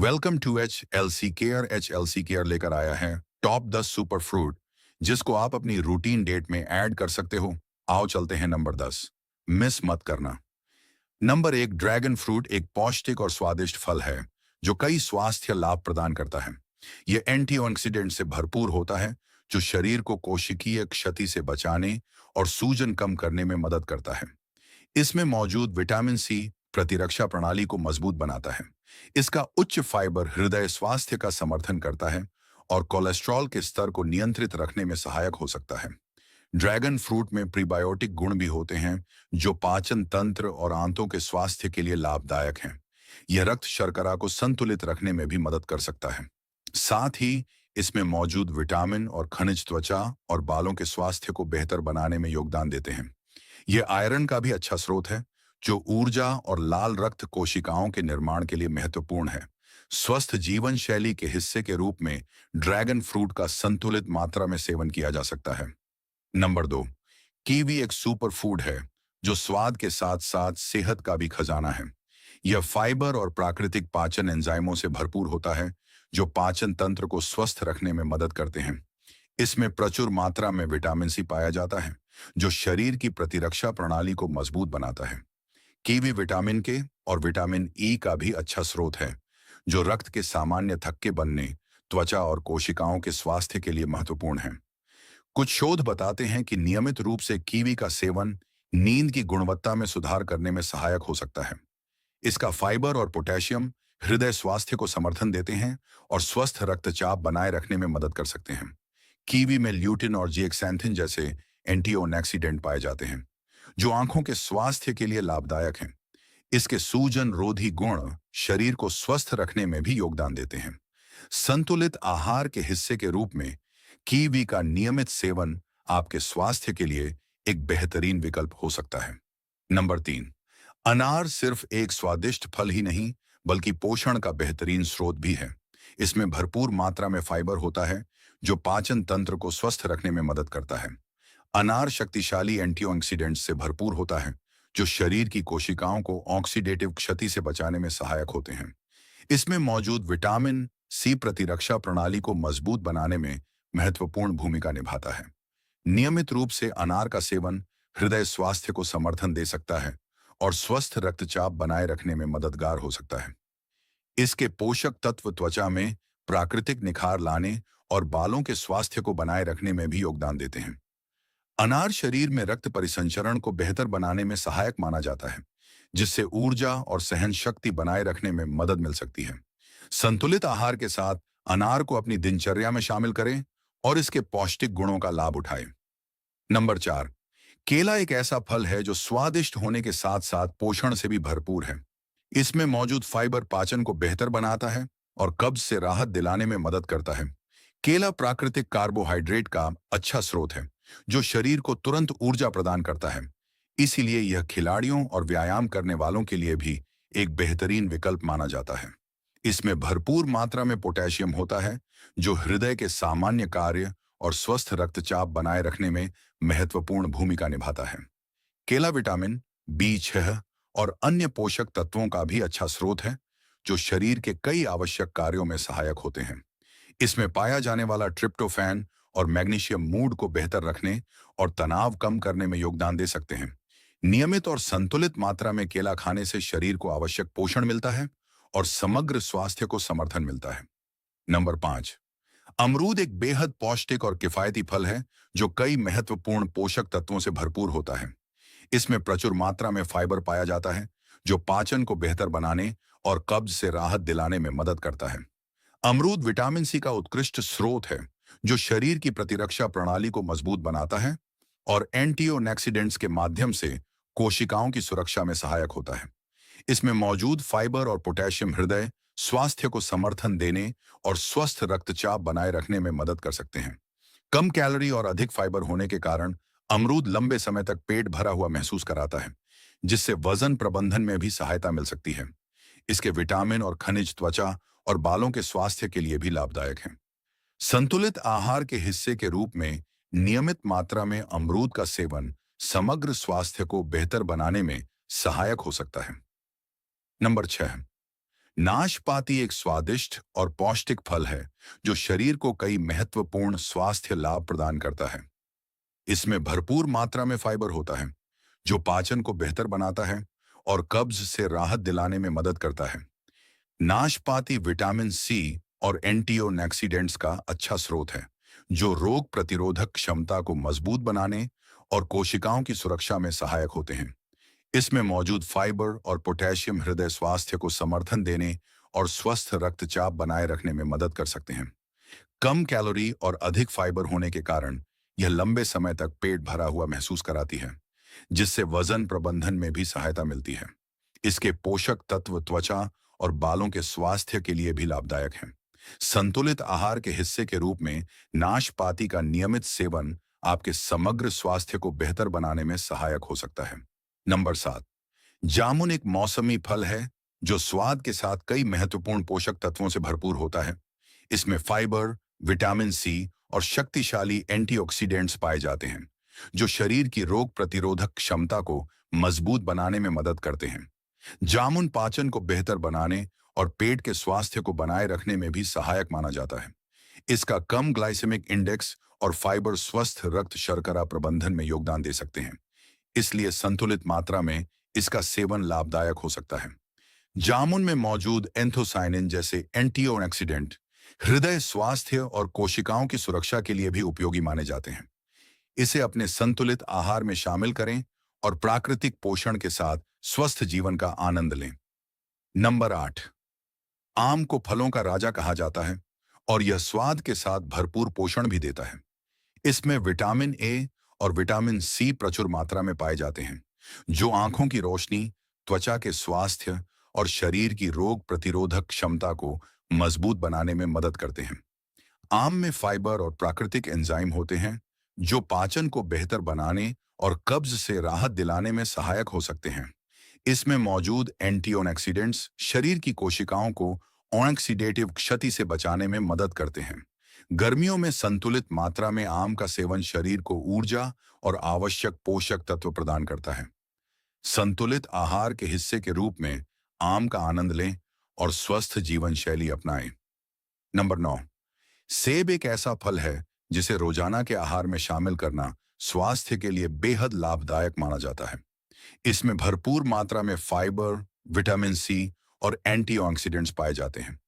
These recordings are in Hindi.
Welcome to H L C care लेकर आया है टॉप 10 सुपर फ्रूट जिसको आप अपनी रूटीन डेट में ऐड कर सकते हो। आओ चलते हैं नंबर 10। मिस मत करना। नंबर 1, ड्रैगन फ्रूट एक पौष्टिक और स्वादिष्ट फल है जो कई स्वास्थ्य लाभ प्रदान करता है। यह एंटीऑक्सीडेंट से भरपूर होता है जो शरीर को कोशिकीय क्षति से बचाने और सूजन कम करने में मदद करता है। इसमें मौजूद विटामिन सी प्रतिरक्षा प्रणाली को मजबूत बनाता है। इसका उच्च फाइबर हृदय स्वास्थ्य का समर्थन करता है और कोलेस्ट्रॉल के स्तर को नियंत्रित रखने में सहायक हो सकता है। ड्रैगन फ्रूट में प्रीबायोटिक गुण भी होते हैं जो पाचन तंत्र और आंतों के स्वास्थ्य के लिए लाभदायक हैं। यह रक्त शर्करा को संतुलित रखने में भी मदद कर सकता है। साथ ही इसमें मौजूद विटामिन और खनिज त्वचा और बालों के स्वास्थ्य को बेहतर बनाने में योगदान देते हैं। यह आयरन का भी अच्छा स्रोत है जो ऊर्जा और लाल रक्त कोशिकाओं के निर्माण के लिए महत्वपूर्ण है। स्वस्थ जीवन शैली के हिस्से के रूप में ड्रैगन फ्रूट का संतुलित मात्रा में सेवन किया जा सकता है। नंबर 2, कीवी एक सुपर फूड है जो स्वाद के साथ साथ सेहत का भी खजाना है। यह फाइबर और प्राकृतिक पाचन एंजाइमों से भरपूर होता है जो पाचन तंत्र को स्वस्थ रखने में मदद करते हैं। इसमें प्रचुर मात्रा में विटामिन सी पाया जाता है जो शरीर की प्रतिरक्षा प्रणाली को मजबूत बनाता है। कीवी विटामिन के और विटामिन ई का भी अच्छा स्रोत है जो रक्त के सामान्य थक्के बनने, त्वचा और कोशिकाओं के स्वास्थ्य के लिए महत्वपूर्ण है। कुछ शोध बताते हैं कि नियमित रूप से कीवी का सेवन नींद की गुणवत्ता में सुधार करने में सहायक हो सकता है। इसका फाइबर और पोटेशियम हृदय स्वास्थ्य को समर्थन देते हैं और स्वस्थ रक्तचाप बनाए रखने में मदद कर सकते हैं। कीवी में ल्यूटिन और जिएक्सैंथिन जैसे एंटीऑक्सीडेंट पाए जाते हैं जो आंखों के स्वास्थ्य के लिए लाभदायक हैं। इसके सूजन रोधी गुण शरीर को स्वस्थ रखने में भी योगदान देते हैं। संतुलित आहार के हिस्से के रूप में कीवी का नियमित सेवन आपके स्वास्थ्य के लिए एक बेहतरीन विकल्प हो सकता है। नंबर 3, अनार सिर्फ एक स्वादिष्ट फल ही नहीं बल्कि पोषण का बेहतरीन स्रोत भी है। इसमें भरपूर मात्रा में फाइबर होता है जो पाचन तंत्र को स्वस्थ रखने में मदद करता है। अनार शक्तिशाली एंटीऑक्सीडेंट्स से भरपूर होता है जो शरीर की कोशिकाओं को ऑक्सीडेटिव क्षति से बचाने में सहायक होते हैं। इसमें मौजूद विटामिन सी प्रतिरक्षा प्रणाली को मजबूत बनाने में महत्वपूर्ण भूमिका निभाता है। नियमित रूप से अनार का सेवन हृदय स्वास्थ्य को समर्थन दे सकता है और स्वस्थ रक्तचाप बनाए रखने में मददगार हो सकता है। इसके पोषक तत्व त्वचा में प्राकृतिक निखार लाने और बालों के स्वास्थ्य को बनाए रखने में भी योगदान देते हैं। अनार शरीर में रक्त परिसंचरण को बेहतर बनाने में सहायक माना जाता है जिससे ऊर्जा और सहन शक्ति बनाए रखने में मदद मिल सकती है। संतुलित आहार के साथ अनार को अपनी दिनचर्या में शामिल करें और इसके पौष्टिक गुणों का लाभ उठाएं। नंबर 4, केला एक ऐसा फल है जो स्वादिष्ट होने के साथ साथ पोषण से भी भरपूर है। इसमें मौजूद फाइबर पाचन को बेहतर बनाता है और कब्ज से राहत दिलाने में मदद करता है। केला प्राकृतिक कार्बोहाइड्रेट का अच्छा स्रोत है जो शरीर को तुरंत ऊर्जा प्रदान करता है। इसीलिए यह खिलाड़ियों और व्यायाम करने वालों के लिए भी एक बेहतरीन विकल्प माना जाता है। इसमें भरपूर मात्रा में पोटेशियम होता है जो हृदय के सामान्य कार्य और स्वस्थ रक्तचाप बनाए रखने में महत्वपूर्ण भूमिका निभाता है। केला विटामिन B6 और अन्य पोषक तत्वों का भी अच्छा स्रोत है जो शरीर के कई आवश्यक कार्यों में सहायक होते हैं। इसमें पाया जाने वाला ट्रिप्टोफैन और मैग्नीशियम मूड को बेहतर रखने और तनाव कम करने में योगदान दे सकते हैं। नियमित और संतुलित मात्रा में केला खाने से शरीर को आवश्यक पोषण मिलता है और समग्र स्वास्थ्य को समर्थन मिलता है। नंबर 5, अमरूद एक बेहद पौष्टिक और किफायती फल है जो कई महत्वपूर्ण पोषक तत्वों से भरपूर होता है। इसमें प्रचुर मात्रा में फाइबर पाया जाता है जो पाचन को बेहतर बनाने और कब्ज से राहत दिलाने में मदद करता है। अमरूद विटामिन सी का उत्कृष्ट स्रोत है जो शरीर की प्रतिरक्षा प्रणाली को मजबूत बनाता है और एंटीऑक्सीडेंट्स के माध्यम से कोशिकाओं की सुरक्षा में सहायक होता है। इसमें मौजूद फाइबर और पोटेशियम हृदय स्वास्थ्य को समर्थन देने और स्वस्थ रक्तचाप बनाए रखने में मदद कर सकते हैं। कम कैलोरी और अधिक फाइबर होने के कारण अमरूद लंबे समय तक पेट भरा हुआ महसूस कराता है जिससे वजन प्रबंधन में भी सहायता मिल सकती है। इसके विटामिन और खनिज त्वचा और बालों के स्वास्थ्य के लिए भी लाभदायक हैं। संतुलित आहार के हिस्से के रूप में नियमित मात्रा में अमरूद का सेवन समग्र स्वास्थ्य को बेहतर बनाने में सहायक हो सकता है। नंबर 6, नाशपाती एक स्वादिष्ट और पौष्टिक फल है जो शरीर को कई महत्वपूर्ण स्वास्थ्य लाभ प्रदान करता है। इसमें भरपूर मात्रा में फाइबर होता है जो पाचन को बेहतर बनाता है और कब्ज से राहत दिलाने में मदद करता है। नाशपाती विटामिन सी और एंटीओक्सीडेंट्स का अच्छा स्रोत है जो रोग प्रतिरोधक क्षमता को मजबूत बनाने और कोशिकाओं की सुरक्षा में सहायक होते हैं। इसमें मौजूद फाइबर और पोटेशियम हृदय स्वास्थ्य को समर्थन देने और स्वस्थ रक्तचाप बनाए रखने में मदद कर सकते हैं। कम कैलोरी और अधिक फाइबर होने के कारण यह लंबे समय तक पेट भरा हुआ महसूस कराती है, जिससे वजन प्रबंधन में भी सहायता मिलती है। इसके पोषक तत्व त्वचा और बालों के स्वास्थ्य के लिए भी लाभदायक हैं। संतुलित आहार के हिस्से के रूप में नाशपाती का नियमित सेवन आपके समग्र स्वास्थ्य को बेहतर बनाने में सहायक हो सकता है। नंबर 7, जामुन एक मौसमी फल है जो स्वाद के साथ कई महत्वपूर्ण पोषक तत्वों से भरपूर होता है। इसमें फाइबर, विटामिन सी और शक्तिशाली एंटीऑक्सीडेंट्स पाए जाते हैं जो शरीर की रोग प्रतिरोधक क्षमता को मजबूत बनाने में मदद करते हैं। जामुन पाचन को बेहतर बनाने और पेट के स्वास्थ्य को बनाए रखने में भी सहायक माना जाता है। इसका कम ग्लाइसेमिक इंडेक्स और फाइबर स्वस्थ रक्त शर्करा प्रबंधन में योगदान दे सकते हैं, इसलिए संतुलित मात्रा में इसका सेवन लाभदायक हो सकता है। जामुन में मौजूद एंथोसाइनिन जैसे एंटीऑक्सीडेंट हृदय स्वास्थ्य और कोशिकाओं की सुरक्षा के लिए भी उपयोगी माने जाते हैं। इसे अपने संतुलित आहार में शामिल करें और प्राकृतिक पोषण के साथ स्वस्थ जीवन का आनंद लें। नंबर 8, आम को फलों का राजा कहा जाता है और यह स्वाद के साथ भरपूर पोषण भी देता है। इसमें विटामिन ए और विटामिन सी प्रचुर मात्रा में पाए जाते हैं जो आंखों की रोशनी, त्वचा के स्वास्थ्य और शरीर की रोग प्रतिरोधक क्षमता को मजबूत बनाने में मदद करते हैं। आम में फाइबर और प्राकृतिक एंजाइम होते हैं जो पाचन को बेहतर बनाने और कब्ज से राहत दिलाने में सहायक हो सकते हैं। इसमें मौजूद एंटीऑक्सीडेंट्स शरीर की कोशिकाओं को ऑक्सीडेटिव क्षति से बचाने में मदद करते हैं। गर्मियों में संतुलित मात्रा में आम का सेवन शरीर को ऊर्जा और आवश्यक पोषक तत्व प्रदान करता है। संतुलित आहार के हिस्से के रूप में आम का आनंद लें और स्वस्थ जीवन शैली अपनाएं। नंबर 9, सेब एक ऐसा फल है जिसे रोजाना के आहार में शामिल करना स्वास्थ्य के लिए बेहद लाभदायक माना जाता है। इसमें भरपूर मात्रा में फाइबर, विटामिन सी और एंटीऑक्सीडेंट्स पाए जाते हैं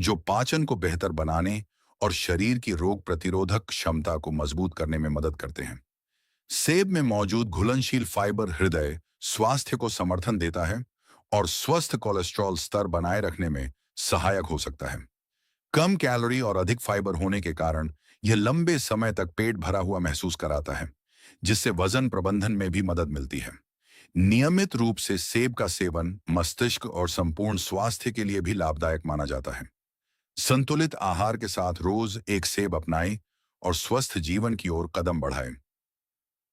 जो पाचन को बेहतर बनाने और शरीर की रोग प्रतिरोधक क्षमता को मजबूत करने में मदद करते हैं। सेब में मौजूद घुलनशील फाइबर हृदय स्वास्थ्य को समर्थन देता है और स्वस्थ कोलेस्ट्रॉल स्तर बनाए रखने में सहायक हो सकता है। कम कैलोरी और अधिक फाइबर होने के कारण यह लंबे समय तक पेट भरा हुआ महसूस कराता है, जिससे वजन प्रबंधन में भी मदद मिलती है। नियमित रूप से सेब का सेवन मस्तिष्क और संपूर्ण स्वास्थ्य के लिए भी लाभदायक माना जाता है। संतुलित आहार के साथ रोज एक सेब अपनाएं और स्वस्थ जीवन की ओर कदम बढ़ाएं।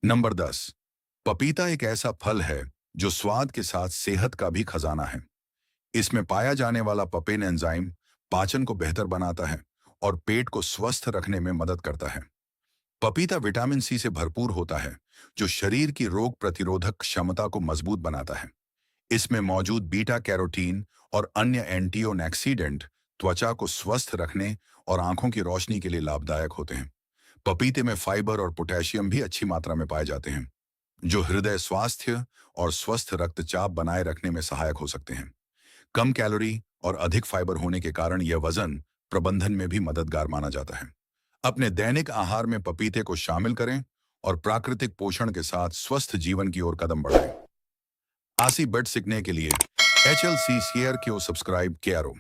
नंबर 10, पपीता एक ऐसा फल है जो स्वाद के साथ सेहत का भी खजाना है। इसमें पाया जाने वाला पपेन एंजाइम पाचन को बेहतर बनाता है और पेट को स्वस्थ रखने में मदद करता है। पपीता विटामिन सी से भरपूर होता है जो शरीर की रोग प्रतिरोधक क्षमता को मजबूत बनाता है। इसमें मौजूद बीटा कैरोटीन और अन्य एंटीऑक्सीडेंट त्वचा को स्वस्थ रखने और आंखों की रोशनी के लिए लाभदायक होते हैं। पपीते में फाइबर और पोटेशियम भी अच्छी मात्रा में पाए जाते हैं जो हृदय स्वास्थ्य और स्वस्थ रक्तचाप बनाए रखने में सहायक हो सकते हैं। कम कैलोरी और अधिक फाइबर होने के कारण यह वजन प्रबंधन में भी मददगार माना जाता है। अपने दैनिक आहार में पपीते को शामिल करें और प्राकृतिक पोषण के साथ स्वस्थ जीवन की ओर कदम बढ़ाएं। आसी बेट सीखने के लिए HLC शेयर को सब्सक्राइब किया करो।